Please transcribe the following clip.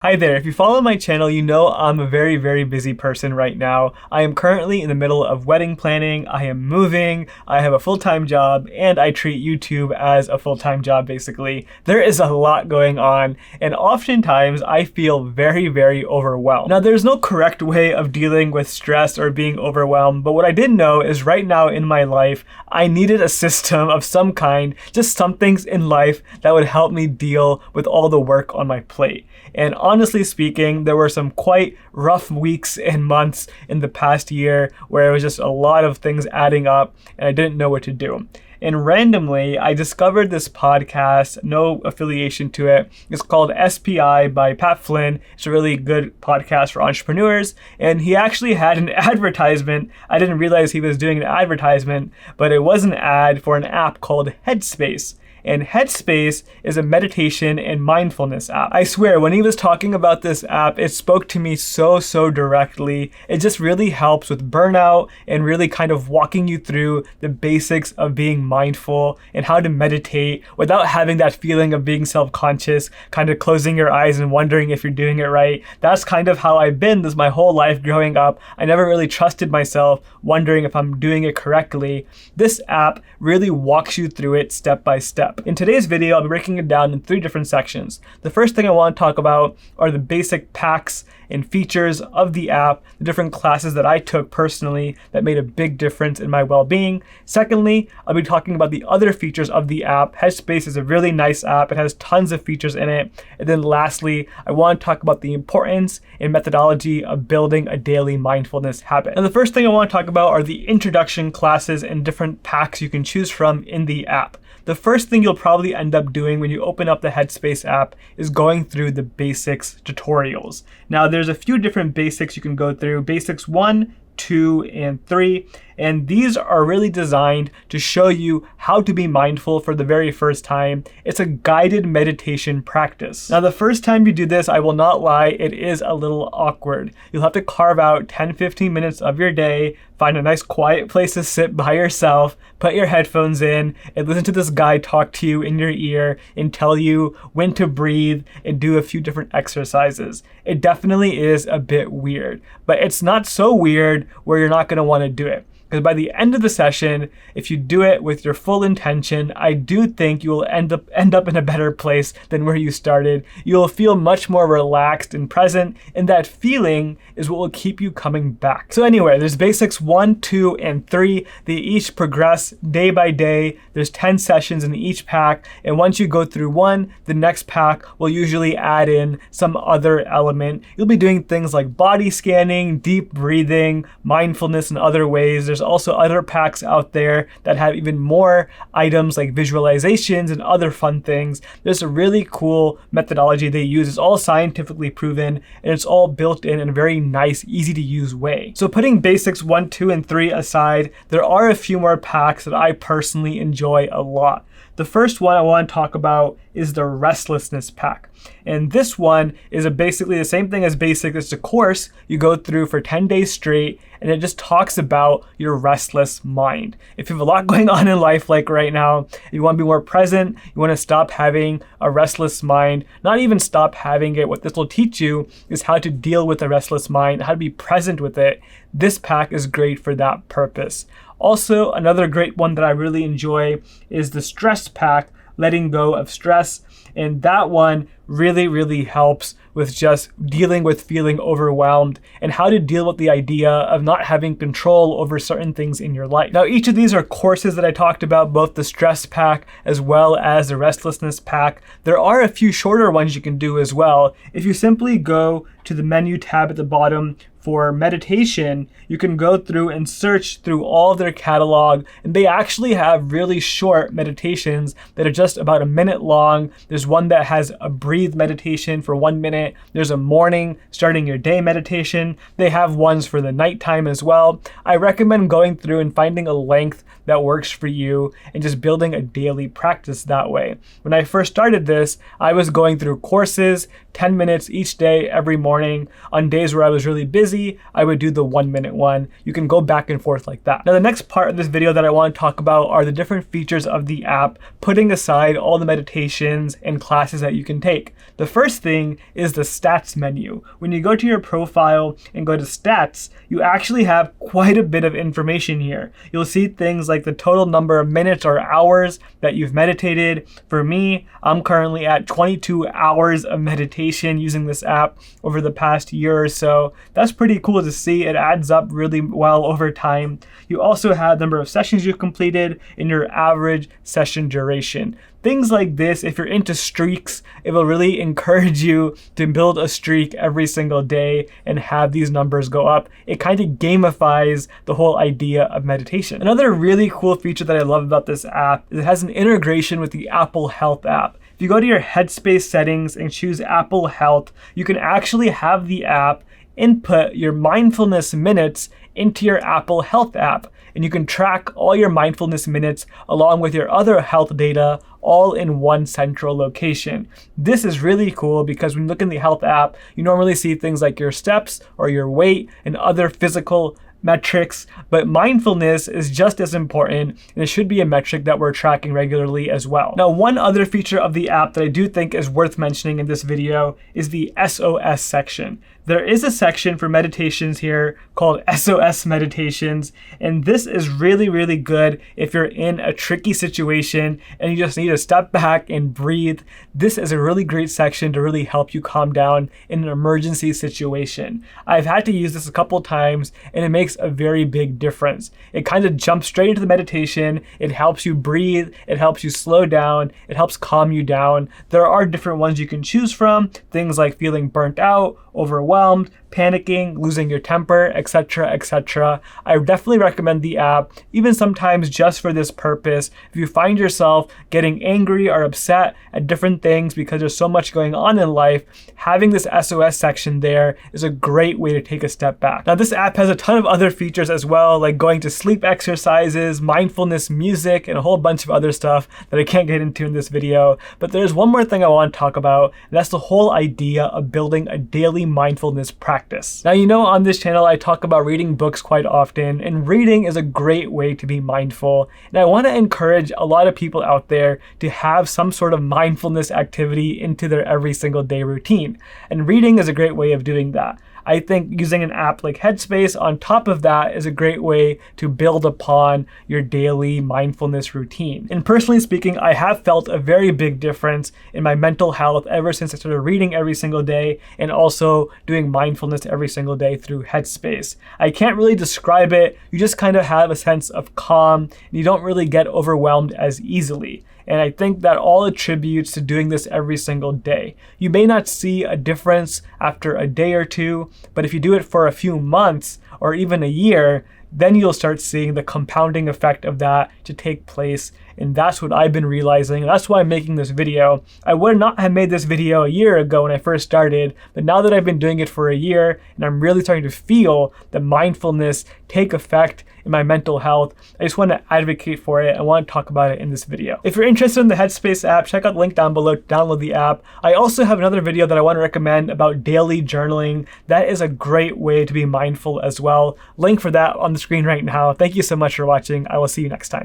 Hi there, if you follow my channel, you know I'm a very busy person right now. I am currently in the middle of wedding planning, I am moving, I have a full-time job, and I treat YouTube as a full-time job basically. There is a lot going on, and oftentimes I feel very overwhelmed. Now there's no correct way of dealing with stress or being overwhelmed, but what I did know is right now in my life, I needed a system of some kind, just some things in life that would help me deal with all the work on my plate. And honestly speaking, there were some quite rough weeks and months in the past year where it was just a lot of things adding up and I didn't know what to do. And randomly, I discovered this podcast, no affiliation to it. It's called SPI by Pat Flynn. It's a really good podcast for entrepreneurs. And he actually had an advertisement. I didn't realize he was doing an advertisement, but it was an ad for an app called Headspace. And Headspace is a meditation and mindfulness app. I swear, when he was talking about this app, it spoke to me so directly. It just really helps with burnout and really kind of walking you through the basics of being mindful and how to meditate without having that feeling of being self-conscious, kind of closing your eyes and wondering if you're doing it right. That's kind of how I've been this my whole life growing up. I never really trusted myself, wondering if I'm doing it correctly. This app really walks you through it step by step. In today's video, I'll be breaking it down in 3 different sections. The first thing I want to talk about are the basic packs and features of the app, the different classes that I took personally that made a big difference in my well-being. Secondly, I'll be talking about the other features of the app. Headspace is a really nice app. It has tons of features in it. And then lastly, I want to talk about the importance and methodology of building a daily mindfulness habit. And the first thing I want to talk about are the introduction classes and different packs you can choose from in the app. The first thing you'll probably end up doing when you open up the Headspace app is going through the basics tutorials. Now there's a few different basics you can go through. Basics 1, 2, and 3. And these are really designed to show you how to be mindful for the very first time. It's a guided meditation practice. Now, the first time you do this, I will not lie, it is a little awkward. You'll have to carve out 10-15 minutes of your day, find a nice quiet place to sit by yourself, put your headphones in, and listen to this guy talk to you in your ear and tell you when to breathe and do a few different exercises. It definitely is a bit weird, but it's not so weird where you're not going to want to do it. Because by the end of the session, if you do it with your full intention, I do think you will end up in a better place than where you started. You'll feel much more relaxed and present, and that feeling is what will keep you coming back. So anyway, there's basics 1, 2, and 3. They each progress day by day. There's 10 sessions in each pack, and once you go through one, the next pack will usually add in some other element. You'll be doing things like body scanning, deep breathing, mindfulness, and other ways. There's also other packs out there that have even more items like visualizations and other fun things. There's a really cool methodology they use. It's all scientifically proven and it's all built in a very nice, easy to use way. So putting basics 1, 2, and 3 aside, there are a few more packs that I personally enjoy a lot. The first one I want to talk about is the restlessness pack. And this one is basically the same thing as basic. It's a course you go through for 10 days straight, and it just talks about your restless mind. If you have a lot going on in life like right now, you want to be more present, you want to stop having a restless mind, not even stop having it. What this will teach you is how to deal with a restless mind, how to be present with it. This pack is great for that purpose. Also, another great one that I really enjoy is the stress pack, letting go of stress. And that one really helps with just dealing with feeling overwhelmed and how to deal with the idea of not having control over certain things in your life. Now, each of these are courses that I talked about, both the stress pack as well as the restlessness pack. There are a few shorter ones you can do as well. If you simply go to the menu tab at the bottom for meditation, you can go through and search through all of their catalog, and they actually have really short meditations that are just about a minute long. There's one that has a breathe meditation for 1 minute. There's a morning starting your day meditation. They have ones for the nighttime as well. I recommend going through and finding a length that works for you and just building a daily practice that way. When I first started this, I was going through courses, 10 minutes each day, every morning. On days where I was really busy, busy, I would do the 1 minute one. You can go back and forth like that. Now, the next part of this video that I want to talk about are the different features of the app, putting aside all the meditations and classes that you can take. The first thing is the stats menu. When you go to your profile and go to stats, you actually have quite a bit of information here. You'll see things like the total number of minutes or hours that you've meditated. For me, I'm currently at 22 hours of meditation using this app over the past year or so. That's pretty cool to see. It adds up really well over time. You also have the number of sessions you've completed and your average session duration. Things like this, if you're into streaks, it will really encourage you to build a streak every single day and have these numbers go up. It kind of gamifies the whole idea of meditation. Another really cool feature that I love about this app is it has an integration with the Apple Health app. If you go to your Headspace settings and choose Apple Health, you can actually have the app input your mindfulness minutes into your Apple Health app. And you can track all your mindfulness minutes along with your other health data all in one central location. This is really cool because when you look in the health app, you normally see things like your steps or your weight and other physical metrics, but mindfulness is just as important, and it should be a metric that we're tracking regularly as well. Now, one other feature of the app that I do think is worth mentioning in this video is the SOS section. There is a section for meditations here called SOS meditations, and this is really, really good if you're in a tricky situation and you just need to step back and breathe. This is a really great section to really help you calm down in an emergency situation. I've had to use this a couple times, and it makes a very big difference. It kind of jumps straight into the meditation. It helps you breathe. It helps you slow down. It helps calm you down. There are different ones you can choose from, things like feeling burnt out, overwhelmed, panicking, losing your temper, etc., etc. I definitely recommend the app, even sometimes just for this purpose. If you find yourself getting angry or upset at different things because there's so much going on in life, having this SOS section there is a great way to take a step back. Now, this app has a ton of other features as well, like going to sleep exercises, mindfulness music, and a whole bunch of other stuff that I can't get into in this video. But there's one more thing I want to talk about, and that's the whole idea of building a daily mindfulness practice. Now, you know, on this channel, I talk about reading books quite often, and reading is a great way to be mindful. And I want to encourage a lot of people out there to have some sort of mindfulness activity into their every single day routine. And reading is a great way of doing that. I think using an app like Headspace on top of that is a great way to build upon your daily mindfulness routine. And personally speaking, I have felt a very big difference in my mental health ever since I started reading every single day and also doing mindfulness every single day through Headspace. I can't really describe it. You just kind of have a sense of calm and you don't really get overwhelmed as easily. And I think that all attributes to doing this every single day. You may not see a difference after a day or two, but if you do it for a few months or even a year, then you'll start seeing the compounding effect of that to take place. And that's what I've been realizing. And that's why I'm making this video. I would not have made this video a year ago when I first started, but now that I've been doing it for a year and I'm really starting to feel the mindfulness take effect in my mental health, I just want to advocate for it. I want to talk about it in this video. If you're interested in the Headspace app, check out the link down below to download the app. I also have another video that I want to recommend about daily journaling. That is a great way to be mindful as well. Link for that on the screen right now. Thank you so much for watching. I will see you next time.